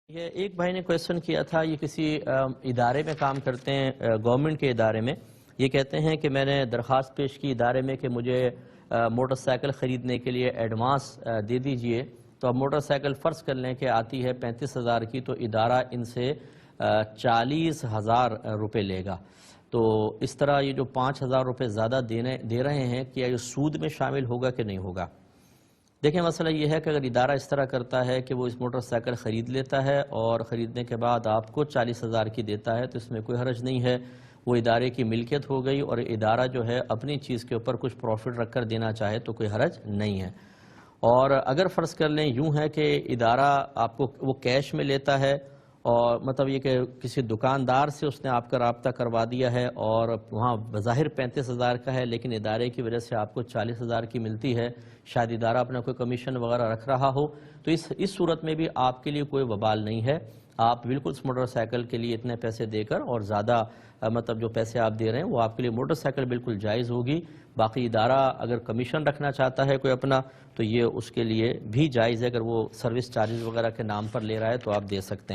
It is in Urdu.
یہ ایک بھائی نے کویسچن کیا تھا، یہ کسی ادارے میں کام کرتے ہیں، گورنمنٹ کے ادارے میں. یہ کہتے ہیں کہ میں نے درخواست پیش کی ادارے میں کہ مجھے موٹر سائیکل خریدنے کے لیے ایڈوانس دے دیجئے. تو اب موٹر سائیکل فرض کر لیں کہ آتی ہے 35,000 کی، تو ادارہ ان سے 40,000 روپے لے گا. تو اس طرح یہ جو 5,000 روپے زیادہ دے رہے ہیں، کیا یہ سود میں شامل ہوگا کہ نہیں ہوگا؟ دیکھیں، مسئلہ یہ ہے کہ اگر ادارہ اس طرح کرتا ہے کہ وہ اس موٹر سائیکل خرید لیتا ہے اور خریدنے کے بعد آپ کو 40,000 کی دیتا ہے، تو اس میں کوئی حرج نہیں ہے. وہ ادارے کی ملکیت ہو گئی، اور ادارہ جو ہے اپنی چیز کے اوپر کچھ پروفٹ رکھ کر دینا چاہے تو کوئی حرج نہیں ہے. اور اگر فرض کر لیں یوں ہے کہ ادارہ آپ کو وہ کیش میں لیتا ہے، اور مطلب یہ کہ کسی دکاندار سے اس نے آپ کا رابطہ کروا دیا ہے اور وہاں بظاہر 35,000 کا ہے، لیکن ادارے کی وجہ سے آپ کو 40,000 کی ملتی ہے، شاید ادارہ اپنا کوئی کمیشن وغیرہ رکھ رہا ہو، تو اس صورت میں بھی آپ کے لیے کوئی وبال نہیں ہے. آپ بالکل اس موٹر سائیکل کے لیے اتنے پیسے دے کر، اور زیادہ مطلب جو پیسے آپ دے رہے ہیں وہ آپ کے لیے موٹر سائیکل بالکل جائز ہوگی. باقی ادارہ اگر کمیشن رکھنا چاہتا ہے کوئی اپنا، تو یہ اس کے لیے بھی جائز ہے. اگر وہ سروس چارجز وغیرہ کے نام پر لے رہا ہے تو آپ دے سکتے ہیں.